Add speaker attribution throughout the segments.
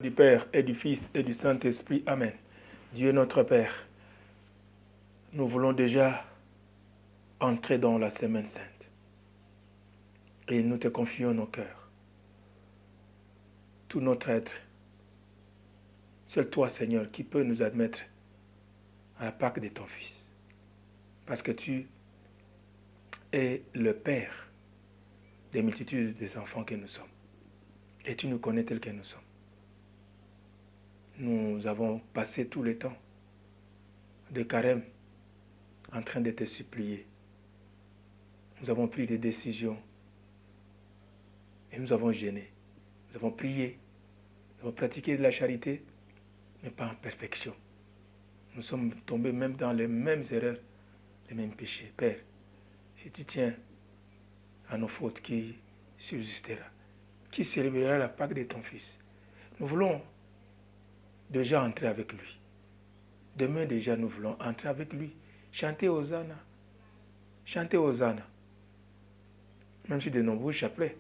Speaker 1: Du Père et du Fils et du Saint-Esprit. Amen. Dieu notre Père, nous voulons déjà entrer dans la semaine sainte. Et nous te confions nos cœurs. Tout notre être. Seul toi, Seigneur, qui peux nous admettre à la Pâque de ton Fils. Parce que tu es le Père des multitudes des enfants que nous sommes. Et tu nous connais tels que nous sommes. Nous avons passé tout le temps de carême en train de te supplier. Nous avons pris des décisions et nous avons jeûné. Nous avons prié, nous avons pratiqué de la charité, mais pas en perfection. Nous sommes tombés même dans les mêmes erreurs, les mêmes péchés. Père, si tu tiens à nos fautes, qui subsistera? Qui célébrera la Pâque de ton Fils? Nous voulons déjà entrer avec lui. Demain déjà, nous voulons entrer avec lui. Chanter Hosanna. Chanter Hosanna. Même si de nombreux chapelets,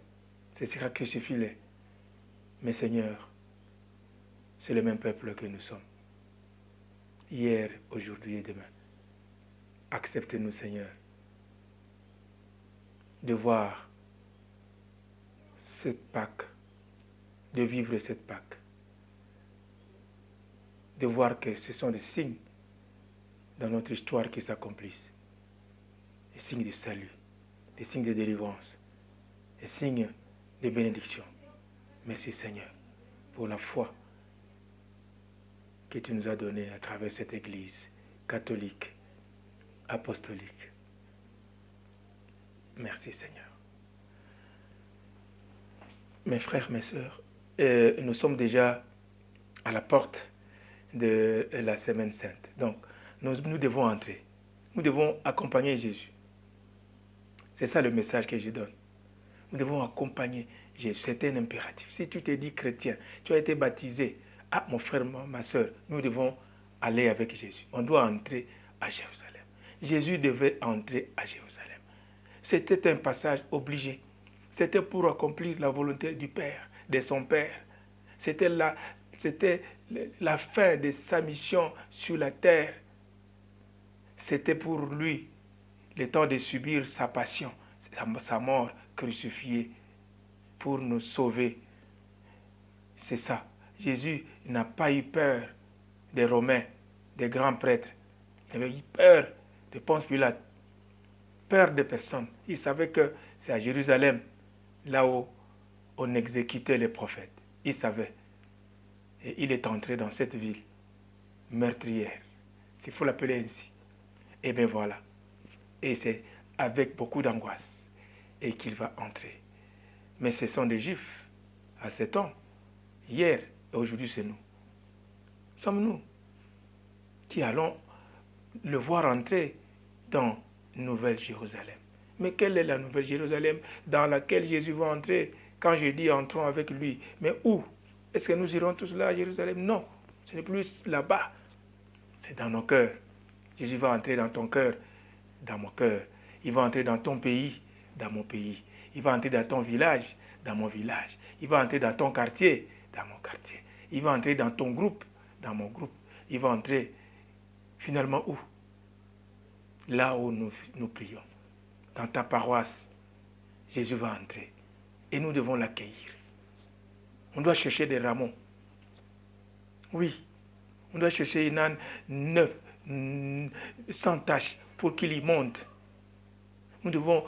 Speaker 1: ce sera crucifié. Mais Seigneur, c'est le même peuple que nous sommes. Hier, aujourd'hui et demain. Accepte-nous, Seigneur, de voir cette Pâque, de vivre cette Pâque, de voir que ce sont des signes dans notre histoire qui s'accomplissent, des signes de salut, des signes de délivrance, des signes de bénédiction. Merci Seigneur pour la foi que tu nous as donnée à travers cette Église catholique, apostolique. Merci Seigneur. Mes frères, mes sœurs, nous sommes déjà à la porte de la Semaine Sainte. Donc, nous devons entrer. Nous devons accompagner Jésus. C'est ça le message que je donne. Nous devons accompagner Jésus. C'est un impératif. Si tu te dis chrétien, tu as été baptisé, ah mon frère, ma soeur, nous devons aller avec Jésus. On doit entrer à Jérusalem. Jésus devait entrer à Jérusalem. C'était un passage obligé. C'était pour accomplir la volonté du Père, de son Père. C'était la fin de sa mission sur la terre. C'était pour lui le temps de subir sa passion, sa mort crucifiée pour nous sauver. C'est ça. Jésus n'a pas eu peur des Romains, des grands prêtres. Il avait eu peur de Ponce Pilate, peur de personne. Il savait que c'est à Jérusalem, là où on exécutait les prophètes. Il savait. Et il est entré dans cette ville meurtrière, s'il faut l'appeler ainsi. Et bien voilà. Et c'est avec beaucoup d'angoisse et qu'il va entrer. Mais ce sont des Juifs à ce temps, hier et aujourd'hui c'est nous. Sommes-nous qui allons le voir entrer dans Nouvelle Jérusalem. Mais quelle est la Nouvelle Jérusalem dans laquelle Jésus va entrer? Quand je dis entrons avec lui, mais où? Est-ce que nous irons tous là à Jérusalem? Non, ce n'est plus là-bas. C'est dans nos cœurs. Jésus va entrer dans ton cœur, dans mon cœur. Il va entrer dans ton pays, dans mon pays. Il va entrer dans ton village, dans mon village. Il va entrer dans ton quartier, dans mon quartier. Il va entrer dans ton groupe, dans mon groupe. Il va entrer finalement où? Là où nous prions. Dans ta paroisse, Jésus va entrer. Et nous devons l'accueillir. On doit chercher des rameaux. Oui, on doit chercher une âne neuf, sans tache, pour qu'il y monte. Nous devons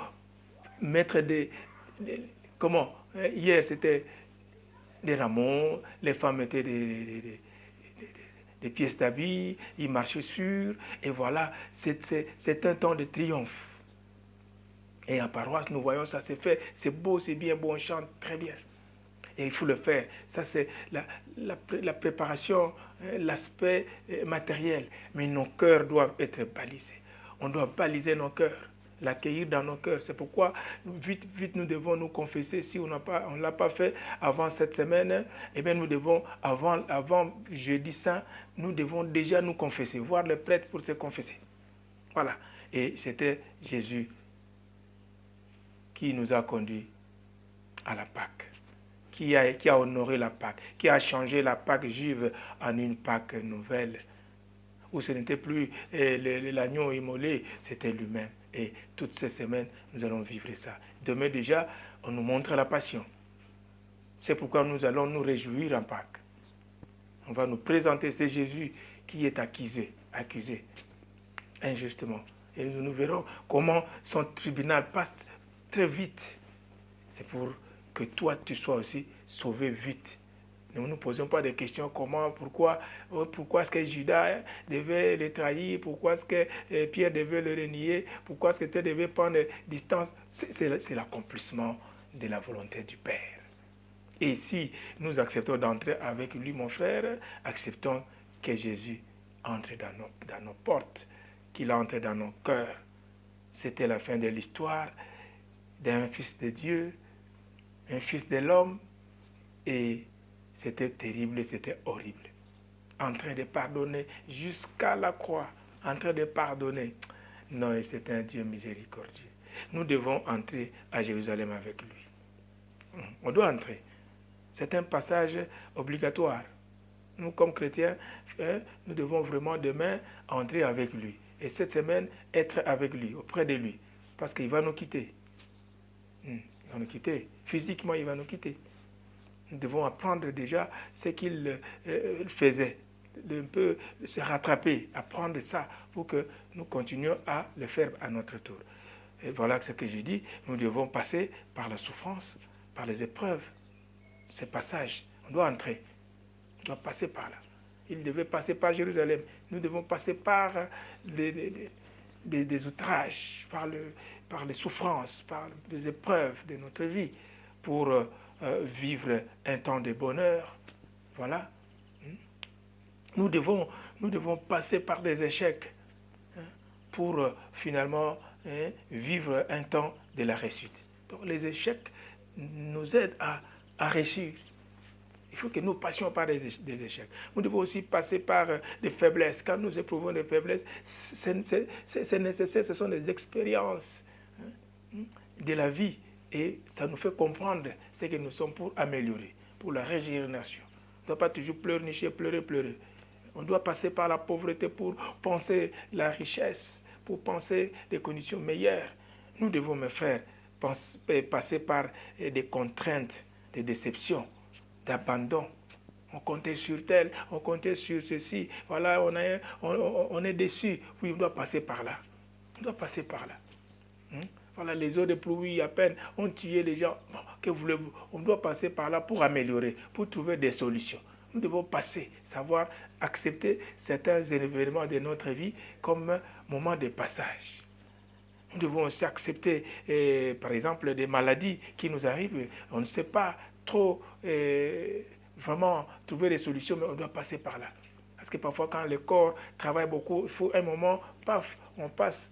Speaker 1: mettre comment? Hier, c'était des rameaux, les femmes mettaient des pièces d'habits, ils marchaient sur, et voilà, c'est un temps de triomphe. Et en paroisse, nous voyons ça se fait, c'est beau, c'est bien, bon, on chante très bien. Et il faut le faire. Ça, c'est la préparation, l'aspect matériel. Mais nos cœurs doivent être balisés. On doit baliser nos cœurs, l'accueillir dans nos cœurs. C'est pourquoi, vite, vite, nous devons nous confesser. Si on ne l'a pas fait avant cette semaine, eh bien, nous devons, avant jeudi saint, nous devons déjà nous confesser, voir le prêtre pour se confesser. Voilà. Et c'était Jésus qui nous a conduits à la Pâque, qui a honoré la Pâque, qui a changé la Pâque juive en une Pâque nouvelle, où ce n'était plus l'agneau immolé, c'était lui-même. Et toutes ces semaines, nous allons vivre ça. Demain déjà, on nous montre la passion. C'est pourquoi nous allons nous réjouir en Pâques. On va nous présenter ce Jésus qui est accusé injustement. Et nous verrons comment son tribunal passe très vite. C'est pour que toi, tu sois aussi sauvé vite. Nous ne nous posons pas des questions comment, pourquoi est-ce que Judas devait le trahir, pourquoi est-ce que Pierre devait le renier, pourquoi est-ce que tu devais prendre distance. C'est l'accomplissement de la volonté du Père. Et si nous acceptons d'entrer avec lui, mon frère, acceptons que Jésus entre dans nos portes, qu'il entre dans nos cœurs. C'était la fin de l'histoire d'un fils de Dieu, un fils de l'homme, et c'était terrible, c'était horrible. En train de pardonner jusqu'à la croix, en train de pardonner. Non, c'est un Dieu miséricordieux. Nous devons entrer à Jérusalem avec lui. On doit entrer. C'est un passage obligatoire. Nous, comme chrétiens, nous devons vraiment demain entrer avec lui. Et cette semaine, être avec lui, auprès de lui. Parce qu'il va nous quitter. Il va nous quitter. Physiquement, il va nous quitter. Nous devons apprendre déjà ce qu'il faisait. Un peu se rattraper, apprendre ça pour que nous continuions à le faire à notre tour. Et voilà ce que j'ai dit. Nous devons passer par la souffrance, par les épreuves. Ces passages, on doit entrer. On doit passer par là. Il devait passer par Jérusalem. Nous devons passer par des outrages, par les souffrances, par les épreuves de notre vie pour vivre un temps de bonheur. Voilà. Nous devons passer par des échecs pour finalement vivre un temps de la réussite. Donc les échecs nous aident à réussir. Il faut que nous passions par des échecs. Nous devons aussi passer par des faiblesses. Quand nous éprouvons des faiblesses, c'est nécessaire, ce sont des expériences de la vie. Et ça nous fait comprendre ce que nous sommes pour améliorer, pour la régénération. On ne doit pas toujours pleurnicher, pleurer. On doit passer par la pauvreté pour penser la richesse, pour penser des conditions meilleures. Nous devons, mes frères, passer par des contraintes, des déceptions, d'abandon. On comptait sur tel, on comptait sur ceci. Voilà, on est déçu. Oui, on doit passer par là. On doit passer par là. Voilà, les eaux de pluie à peine ont tué les gens. Bon, que voulez-vous? On doit passer par là pour améliorer, pour trouver des solutions. Nous devons passer, savoir accepter certains événements de notre vie comme moment de passage. Nous devons aussi accepter, par exemple, des maladies qui nous arrivent. On ne sait pas trop vraiment trouver des solutions, mais on doit passer par là. Parce que parfois, quand le corps travaille beaucoup, il faut un moment, paf, on passe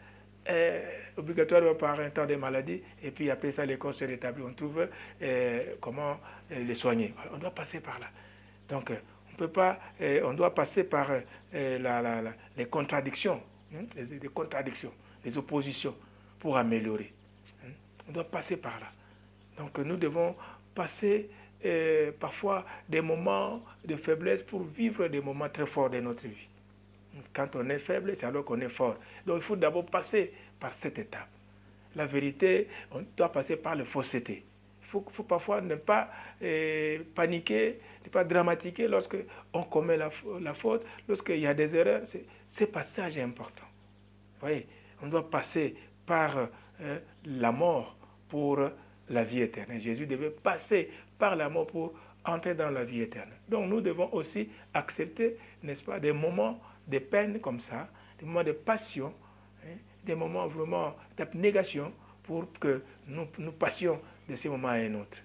Speaker 1: obligatoirement par un temps de maladie, et puis après ça, le corps se rétablit. On trouve comment les soigner. Voilà, on doit passer par là. Donc, on peut pas, on doit passer par les contradictions, les contradictions, les oppositions pour améliorer. On doit passer par là. Donc, nous devons passer parfois des moments de faiblesse pour vivre des moments très forts de notre vie. Quand on est faible, c'est alors qu'on est fort. Donc, il faut d'abord passer par cette étape. La vérité, on doit passer par la fausseté. Il faut parfois ne pas paniquer, ne pas dramatiquer lorsque on commet la faute, lorsqu'il y a des erreurs. Ce passage est important. Vous voyez, on doit passer par la mort pour la vie éternelle. Jésus devait passer par la mort pour entrer dans la vie éternelle. Donc nous devons aussi accepter, n'est-ce pas, des moments de peine comme ça, des moments de passion, des moments vraiment d'abnégation pour que nous passions de ces moments à un autre.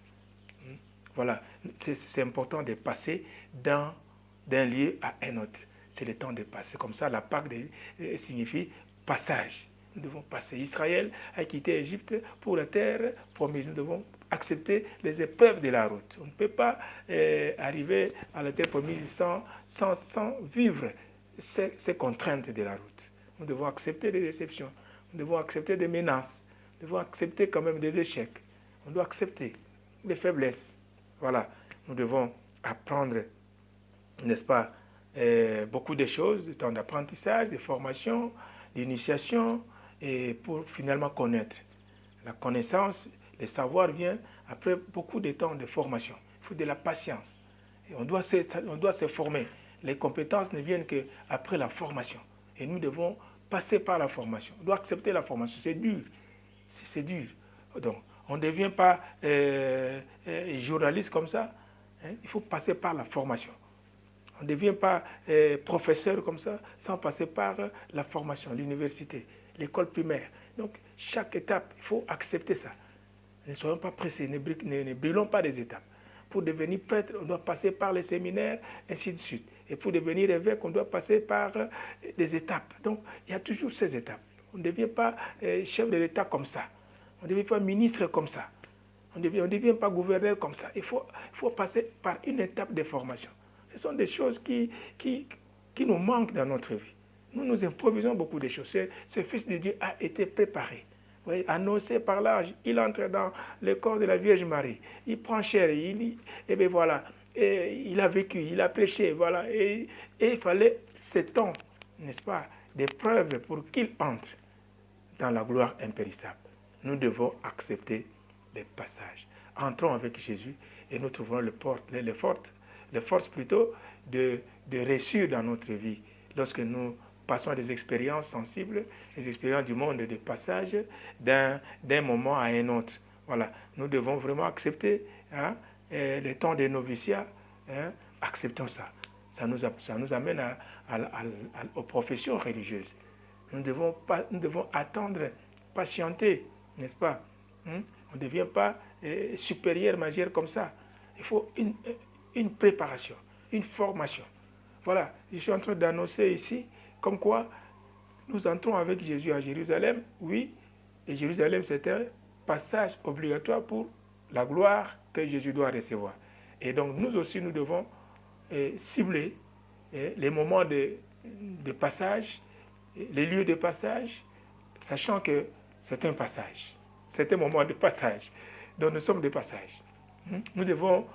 Speaker 1: Voilà, c'est important de passer d'un lieu à un autre. C'est le temps de passer. Comme ça, la Pâque signifie passage. Nous devons passer. Israël a quitté l'Égypte pour la terre promise. Nous devons accepter les épreuves de la route. On ne peut pas arriver à la terre promise sans vivre ces contraintes de la route. Nous devons accepter des déceptions. Nous devons accepter des menaces. Nous devons accepter quand même des échecs. On doit accepter les faiblesses. Voilà, nous devons apprendre, n'est-ce pas, beaucoup de choses, du temps d'apprentissage, de formation, d'initiation, et pour finalement connaître. La connaissance, le savoir vient après beaucoup de temps de formation. Il faut de la patience. Et on doit se former. Les compétences ne viennent qu'après la formation. Et nous devons passer par la formation. On doit accepter la formation. C'est dur. C'est dur. Donc, on ne devient pas journaliste comme ça. Hein. Il faut passer par la formation. On ne devient pas professeur comme ça sans passer par la formation, l'université, l'école primaire. Donc, chaque étape, il faut accepter ça. Ne soyons pas pressés, ne brûlons pas des étapes. Pour devenir prêtre, on doit passer par les séminaires, ainsi de suite. Et pour devenir évêque, on doit passer par des étapes. Donc, il y a toujours ces étapes. On ne devient pas chef de l'État comme ça. On ne devient pas ministre comme ça. On ne devient pas gouverneur comme ça. Il faut passer par une étape de formation. Ce sont des choses qui nous manquent dans notre vie. Nous improvisons beaucoup de choses. Ce Fils de Dieu a été préparé. Vous voyez, annoncé par l'âge, il entre dans le corps de la Vierge Marie. Il prend chair, et bien voilà, et il a vécu, il a péché, voilà. Et il fallait ce temps, n'est-ce pas, d'épreuve pour qu'il entre dans la gloire impérissable. Nous devons accepter les passages. Entrons avec Jésus et nous trouverons les forces plutôt de réussir dans notre vie lorsque nous passons à des expériences sensibles, des expériences du monde de passage d'un moment à un autre. Voilà, nous devons vraiment accepter les temps de noviciat, acceptons ça. Ça nous amène aux professions religieuses. Nous devons attendre, patienter, n'est-ce pas? On ne devient pas supérieur, majeur comme ça. Il faut une préparation, une formation. Voilà, je suis en train d'annoncer ici, comme quoi nous entrons avec Jésus à Jérusalem, oui, et Jérusalem c'est un passage obligatoire pour la gloire que Jésus doit recevoir. Et donc nous aussi, nous devons cibler les moments de passage, les lieux de passage, sachant que c'est un passage, c'est un moment de passage. Donc nous sommes de passage. Nous devons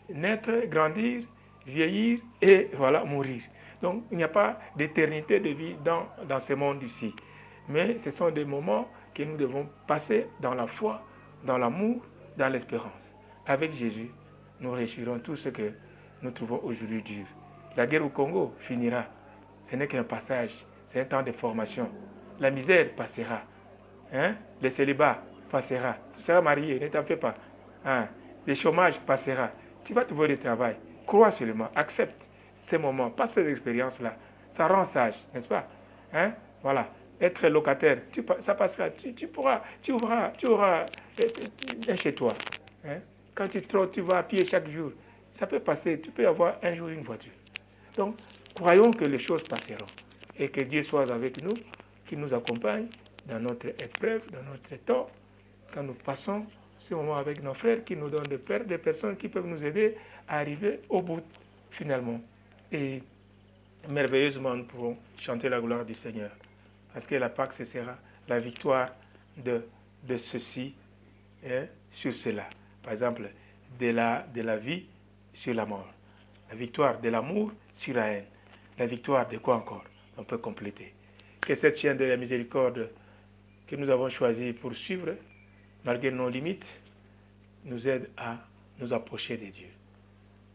Speaker 1: naître, grandir, vieillir et voilà, mourir. Donc il n'y a pas d'éternité de vie dans ce monde ici. Mais ce sont des moments que nous devons passer dans la foi, dans l'amour, dans l'espérance. Avec Jésus, nous réussirons tout ce que nous trouvons aujourd'hui dur. La guerre au Congo finira. Ce n'est qu'un passage, c'est un temps de formation. La misère passera. Le célibat passera. Tu seras marié, ne t'en fais pas. Le chômage passera. Tu vas trouver du travail. Crois seulement, accepte ces moments, passe ces expériences-là. Ça rend sage, n'est-ce pas? Voilà. Être locataire, ça passera. Tu auras un chez toi. Quand tu vas à pied chaque jour, ça peut passer. Tu peux avoir un jour une voiture. Donc, croyons que les choses passeront et que Dieu soit avec nous, qu'il nous accompagne dans notre épreuve, dans notre temps, quand nous passons ce moment avec nos frères, qui nous donnent des personnes qui peuvent nous aider à arriver au bout, finalement. Et merveilleusement, nous pouvons chanter la gloire du Seigneur. Parce que la Pâque, ce sera la victoire de ceci sur cela. Par exemple, de la vie sur la mort. La victoire de l'amour sur la haine. La victoire de quoi encore? On peut compléter. Que cette chaîne de la miséricorde que nous avons choisie pour suivre, malgré nos limites, nous aide à nous approcher de Dieu.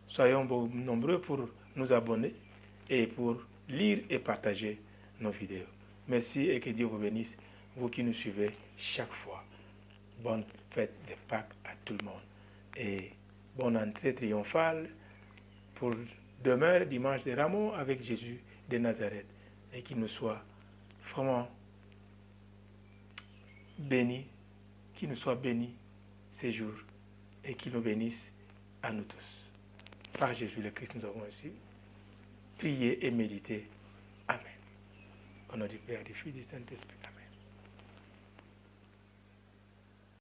Speaker 1: Soyons nombreux pour nous abonner et pour lire et partager nos vidéos. Merci et que Dieu vous bénisse, vous qui nous suivez chaque fois. Bonne fête de Pâques à tout le monde. Et bonne entrée triomphale pour demain, dimanche de Rameaux, avec Jésus de Nazareth. Et qu'il nous soit vraiment béni, qu'il nous soit béni ces jours et qu'il nous bénisse à nous tous. Par Jésus le Christ, nous avons ainsi prié et médité. Amen. Au nom du Père, du Fils et du Saint-Esprit.